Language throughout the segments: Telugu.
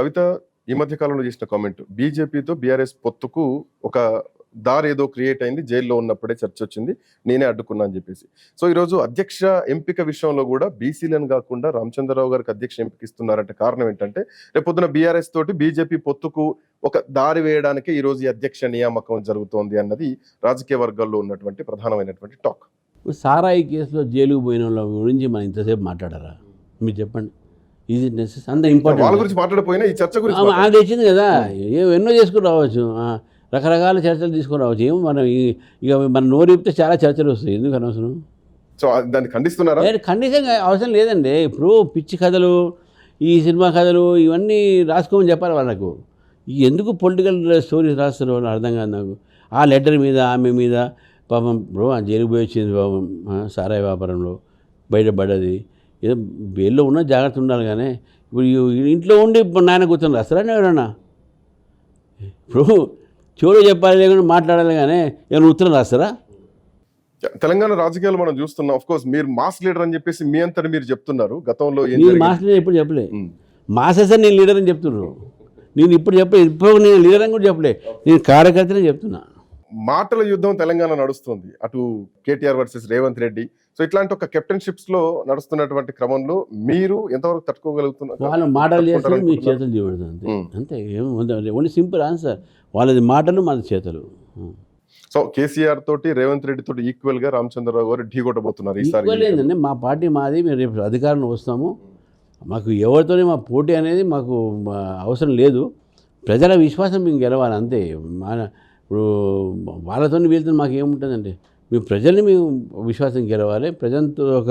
కవిత ఈ మధ్య కాలంలో చేసిన కామెంట్, బీజేపీతో బీఆర్ఎస్ పొత్తుకు ఒక దారి ఏదో క్రియేట్ అయింది, జైల్లో ఉన్నప్పుడే చర్చ వచ్చింది, నేనే అడ్డుకున్నా అని చెప్పేసి. సో ఈరోజు అధ్యక్ష ఎంపిక విషయంలో కూడా బీసీలను కాకుండా రామచంద్రరావు గారికి అధ్యక్ష ఎంపిక ఇస్తున్నారంటే కారణం ఏంటంటే రేపొద్దున బీఆర్ఎస్ తోటి బీజేపీ పొత్తుకు ఒక దారి వేయడానికి ఈ రోజు ఈ అధ్యక్ష నియామకం జరుగుతోంది అన్నది రాజకీయ వర్గాల్లో ఉన్నటువంటి ప్రధానమైనటువంటి టాక్. సారాయి కేసులో జైలుకు పోయిన వాళ్ళ గురించి మనం ఇంతసేపు మాట్లాడారా? మీరు చెప్పండి. ఇది అంత ఇంపార్టెంట్. వాళ్ళ గురించి మాట్లాడపోయినా ఈ చర్చ గురించి అది తెచ్చింది కదా, ఎన్నో చేసుకుని రావచ్చు, రకరకాల చర్చలు తీసుకొని రావచ్చు. ఏమో మనం ఇక మన నోరు ఇప్పితే చాలా చర్చలు వస్తాయి, ఎందుకు అనవసరం? సో దాన్ని ఖండిస్తున్నారా? ఖండితంగా అవసరం లేదండి. ఇప్పుడు పిచ్చి కథలు, ఈ సినిమా కథలు ఇవన్నీ రాసుకోమని చెప్పాలి వాళ్ళకు. ఎందుకు పొలిటికల్ స్టోరీస్ రాస్తారు వాళ్ళు అర్థం కాదు నాకు. ఆ లెటర్ మీద ఆమె మీద పాపం బ్రో ఆ జైలుకు పోయి వచ్చింది పాపం, సారాయి వ్యాపారంలో బయటపడ్డది. ఏదో బెయిల్లో ఉన్న జాగ్రత్త ఉండాలి. కానీ ఇప్పుడు ఇంట్లో ఉండి ఇప్పుడు నాయన కూర్చొని రాస్తారా ఎవరన్నా? ఇప్పుడు చెవులు చెప్పాలి, లేకుండా మాట్లాడాలి, కానీ ఏమైనా ఉత్తరం రాస్తారా? తెలంగాణ రాజకీయాలు మనం చూస్తున్నాం. ఆఫ్ కోర్స్ మీరు మాస్ లీడర్ అని చెప్పేసి మీ అంతటి మీరు చెప్తున్నారు. గతంలో మాస్ లీడర్ ఎప్పుడు చెప్పలే. మాసే నేను లీడర్ అని చెప్తున్నారు. నేను ఇప్పుడు చెప్పలే, ఇప్పుడు నేను లీడర్ అని కూడా చెప్పలే, నేను కార్యకర్తనే చెప్తున్నా. మాటల యుద్ధం తెలంగాణ నడుస్తుంది, అటు కేటీఆర్ వర్సెస్ రేవంత్ రెడ్డి. సో ఇట్లాంటి ఒక కెప్టెన్షిప్స్ లో నడుస్తున్నటువంటి క్రమంలో మీరు ఎంతవరకు తట్టుకోగలుగుతున్నారు? వాళ్ళు మాటలు చేస్తారు, మీ చేతులు చేయబడదు, అంతే అంతే. ఏమో ఓన్లీ సింపుల్ ఆన్సర్. వాళ్ళది మాటలు, మాది చేతులు. సో కేసీఆర్ తోటి రేవంత్ రెడ్డి తోటి ఈక్వల్ గా రామచంద్రరావు గారు ఢీ కొట్టబోతున్నారు ఈసారి. ఏంటంటే మా పార్టీ మాది, మేము రేపు అధికారంలో వస్తాము. మాకు ఎవరితోనే మా పోటీ అనేది మాకు అవసరం లేదు. ప్రజల విశ్వాసం మేము గెలవాలి అంతే. ఇప్పుడు వాళ్ళతో వీళ్ళతో మాకు ఏముంటుందండి? మేము ప్రజల్ని మేము విశ్వాసం గెలవాలి, ప్రజలతో ఒక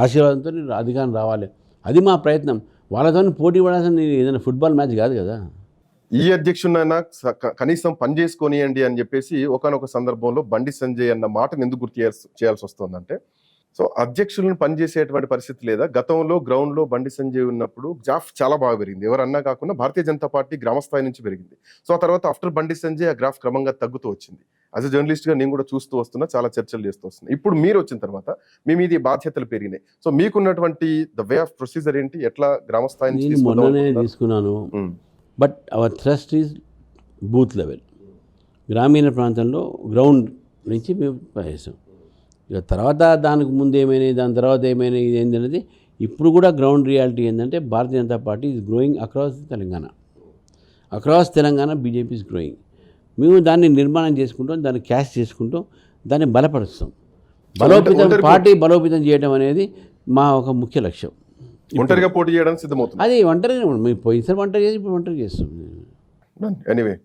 ఆశీర్వాదంతో అధికారం రావాలి, అది మా ప్రయత్నం. వాళ్ళతో పోటీ పడాల్సిన ఏదైనా ఫుట్బాల్ మ్యాచ్ కాదు కదా. ఈ అధ్యక్షుడైనా కనీసం పని చేసుకొనియండి అని చెప్పేసి ఒకానొక సందర్భంలో బండి సంజయ్ అన్న మాటను ఎందుకు గుర్తు చేయాల్సి వస్తుందంటే, సో అధ్యక్షులను పనిచేసేటువంటి పరిస్థితి లేదా? గతంలో గ్రౌండ్ లో బండి సంజయ్ ఉన్నప్పుడు గ్రాఫ్ చాలా బాగా పెరిగింది. ఎవరన్నా కాకుండా భారతీయ జనతా పార్టీ గ్రామ స్థాయి నుంచి పెరిగింది. సో ఆ తర్వాత ఆఫ్టర్ బండి సంజయ్ ఆ గ్రాఫ్ క్రమంగా తగ్గుతూ వచ్చింది. యాజ్ అ జర్నలిస్ట్ గా నేను కూడా చూస్తూ వస్తున్నా, చాలా చర్చలు చేస్తూ వస్తున్నా. ఇప్పుడు మీరు వచ్చిన తర్వాత మీ మీద బాధ్యతలు పెరిగినాయి. సో మీకున్నటువంటి ద వే ఆఫ్ ప్రొసీజర్ ఏంటి? ఎట్లా గ్రామ స్థాయి నుంచి మొన్ననే తీసుకున్నాను. But our thrust is booth level, గ్రామీణ ప్రాంతంలో గ్రౌండ్ నుంచి మేము చేసాం. ఇక తర్వాత దానికి ముందు ఏమైనాయి, దాని తర్వాత ఏమైనాయి, ఇది ఏంటి అనేది ఇప్పుడు కూడా గ్రౌండ్ రియాలిటీ ఏంటంటే Bharatiya Janata Party is growing across Telangana. BJP is growing. మేము దాన్ని నిర్మాణం చేసుకుంటాం, దాన్ని క్యాష్ చేసుకుంటాం, దాన్ని బలపరుస్తాం. పార్టీ బలోపేతం చేయడం అనేది మా ఒక ముఖ్య లక్ష్యం. ఒంటరిగా పోటీ చేయడానికి సిద్ధమవుతుంది. అది ఒంటరిగా మేము పోయినసారి ఒంటరి చేసి ఇప్పుడు ఒంటరి చేస్తాం. ఎనీవే